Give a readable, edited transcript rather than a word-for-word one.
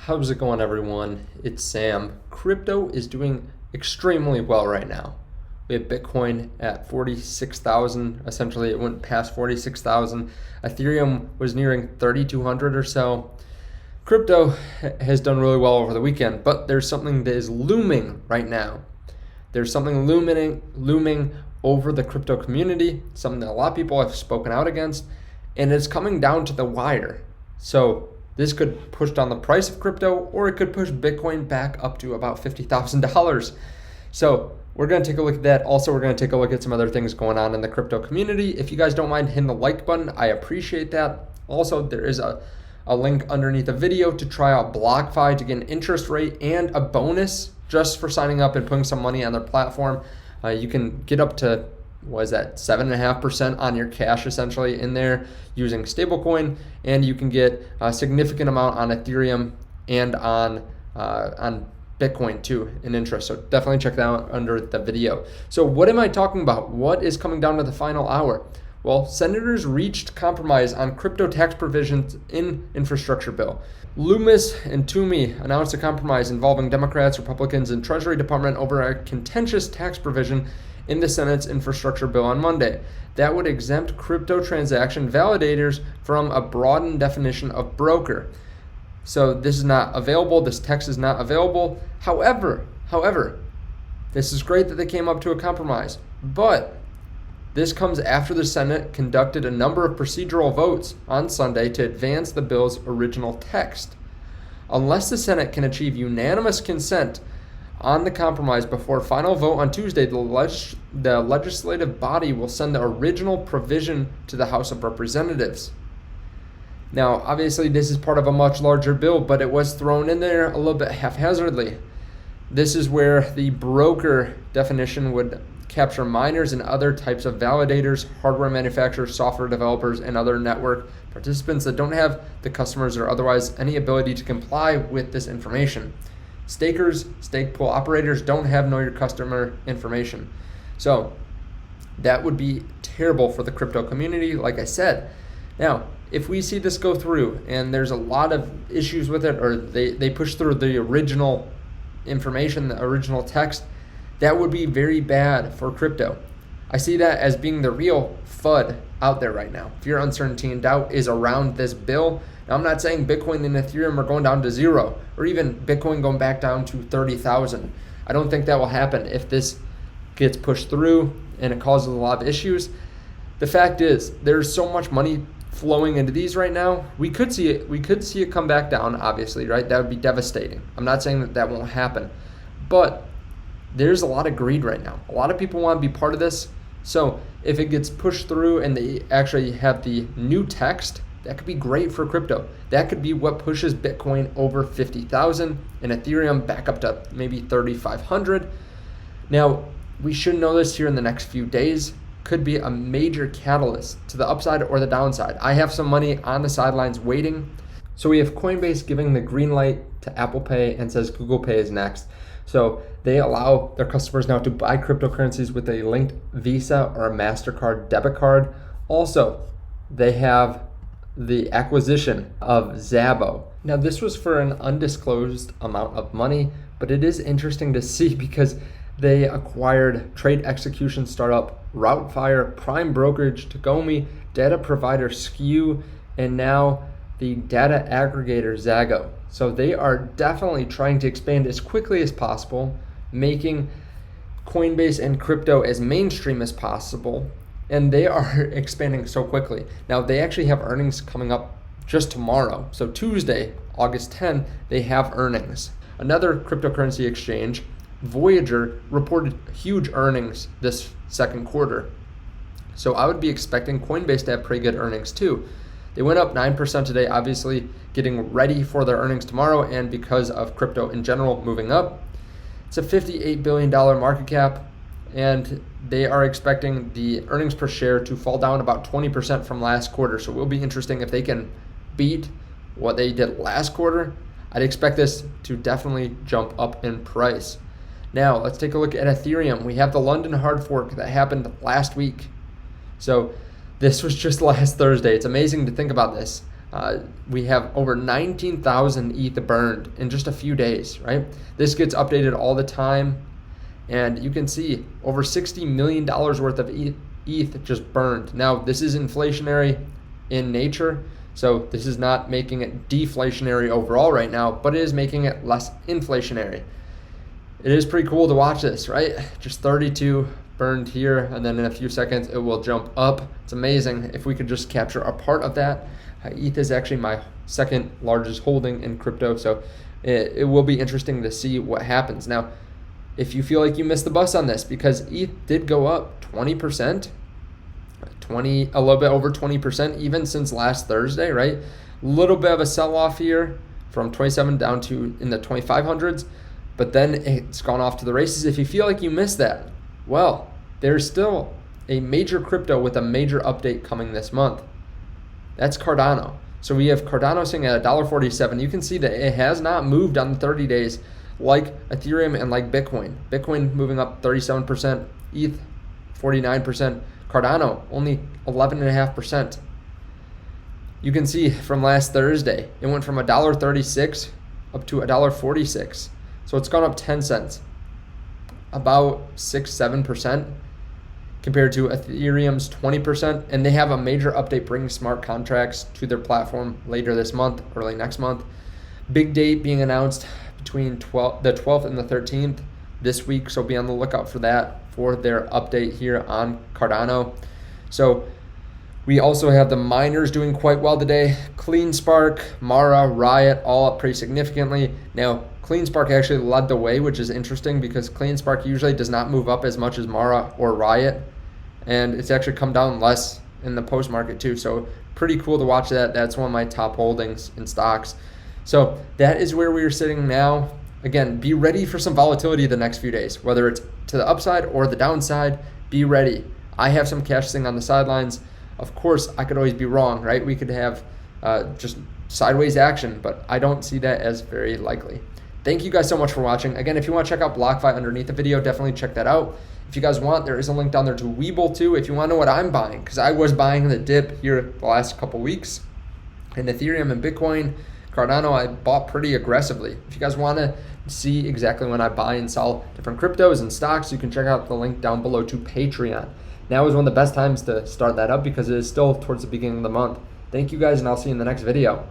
How's it going, everyone? It's Sam. Crypto is doing extremely well right now. We have Bitcoin at 46,000. Essentially, it went past 46,000. Ethereum was nearing 3,200 or so. Crypto has done really well over the weekend, but there's something that is looming right now. There's something looming over the crypto community, something that a lot of people have spoken out against, and it's coming down to the wire. So this could push down the price of crypto, or it could push Bitcoin back up to about $50,000. So we're going to take a look at that. Also, we're going to take a look at some other things going on in the crypto community. If you guys don't mind hitting the like button, I appreciate that. Also, there is a link underneath the video to try out BlockFi to get an interest rate and a bonus just for signing up and putting some money on their platform. You can get up to 7.5% on your cash essentially in there using stablecoin, and you can get a significant amount on Ethereum and on Bitcoin too in interest. So definitely check that out under the video. So what am I talking about? What is coming down to the final hour? Well, senators reached compromise on crypto tax provisions in infrastructure bill. Loomis and Toomey announced a compromise involving Democrats, Republicans, and Treasury Department over a contentious tax provision in the Senate's infrastructure bill on Monday that would exempt crypto transaction validators from a broadened definition of broker. So this is not available. This text is not available. However, this is great that they came up to a compromise, but this comes after the Senate conducted a number of procedural votes on Sunday to advance the bill's original text. Unless the Senate can achieve unanimous consent on the compromise before final vote on Tuesday, the legislative body will send the original provision to the House of Representatives. Now, obviously, this is part of a much larger bill, but it was thrown in there a little bit haphazardly. This is where the broker definition would capture miners and other types of validators, hardware manufacturers, software developers, and other network participants that don't have the customers or otherwise any ability to comply with this information. Stakers, stake pool operators don't have know your customer information. So that would be terrible for the crypto community, like I said. Now, if we see this go through and there's a lot of issues with it, or they push through the original information, the original text, that would be very bad for crypto. I see that as being the real FUD out there right now. Fear, uncertainty, and doubt is around this bill. Now, I'm not saying Bitcoin and Ethereum are going down to zero, or even Bitcoin going back down to 30,000. I don't think that will happen if this gets pushed through and it causes a lot of issues. The fact is, there's so much money flowing into these right now. We could see it come back down, obviously, right? That would be devastating. I'm not saying that won't happen, but there's a lot of greed right now. A lot of people want to be part of this. So if it gets pushed through and they actually have the new text, that could be great for crypto. That could be what pushes Bitcoin over 50,000 and Ethereum back up to maybe 3,500. Now, we should know this here in the next few days. Could be a major catalyst to the upside or the downside. I have some money on the sidelines waiting. So we have Coinbase giving the green light to Apple Pay and says Google Pay is next. So they allow their customers now to buy cryptocurrencies with a linked Visa or a MasterCard debit card. Also, they have the acquisition of Xabo. Now, this was for an undisclosed amount of money, but it is interesting to see because they acquired trade execution startup Routefire, prime brokerage Tagomi, data provider Skew, and now the data aggregator Zago. So they are definitely trying to expand as quickly as possible, making Coinbase and crypto as mainstream as possible, and they are expanding so quickly. Now, they actually have earnings coming up just tomorrow. So Tuesday, August 10, they have earnings. Another cryptocurrency exchange, Voyager, reported huge earnings this second quarter. So I would be expecting Coinbase to have pretty good earnings too. They went up 9% today, obviously getting ready for their earnings tomorrow, and because of crypto in general moving up. It's a $58 billion market cap, and they are expecting the earnings per share to fall down about 20% from last quarter. So it will be interesting if they can beat what they did last quarter. I'd expect this to definitely jump up in price. Now, let's take a look at Ethereum. We have the London hard fork that happened last week. So this was just last Thursday. It's amazing to think about this. We have over 19,000 ETH burned in just a few days, right? This gets updated all the time. And you can see over $60 million worth of ETH just burned. Now, this is inflationary in nature, so this is not making it deflationary overall right now, but it is making it less inflationary. It is pretty cool to watch this, right? Just 32 burned here, and then in a few seconds it will jump up. It's amazing if we could just capture a part of that. ETH is actually my second largest holding in crypto, so it will be interesting to see what happens. Now, if you feel like you missed the bus on this, because ETH did go up 20%, a little bit over 20% even since last Thursday, right? A little bit of a sell-off here from 27 down to in the 2500s, but then it's gone off to the races. If you feel like you missed that, well, there's still a major crypto with a major update coming this month. That's Cardano. So we have Cardano sitting at $1.47. You can see that it has not moved on the 30 days like Ethereum and like Bitcoin. Bitcoin moving up 37%, ETH 49%, Cardano only 11.5%. You can see from last Thursday, it went from $1.36 up to $1.46. So it's gone up 10 cents, about 6-7% compared to Ethereum's 20%. And they have a major update bringing smart contracts to their platform later this month, early next month. Big date being announced between the 12th and the 13th this week, so be on the lookout for that, for their update here on Cardano. So we also have the miners doing quite well today. CleanSpark, Mara, Riot, all up pretty significantly. Now, CleanSpark actually led the way, which is interesting because CleanSpark usually does not move up as much as Mara or Riot, and it's actually come down less in the post market too. So pretty cool to watch that. That's one of my top holdings in stocks. So that is where we are sitting now. Again, be ready for some volatility the next few days, whether it's to the upside or the downside. Be ready. I have some cash sitting on the sidelines. Of course, I could always be wrong, right? We could have just sideways action, but I don't see that as very likely. Thank you guys so much for watching. Again, if you want to check out BlockFi underneath the video, definitely check that out. If you guys want, there is a link down there to Webull too, if you want to know what I'm buying, because I was buying the dip here the last couple weeks in Ethereum and Bitcoin. Cardano, I bought pretty aggressively. If you guys want to see exactly when I buy and sell different cryptos and stocks, you can check out the link down below to Patreon. Now is one of the best times to start that up because it is still towards the beginning of the month. Thank you guys, and I'll see you in the next video.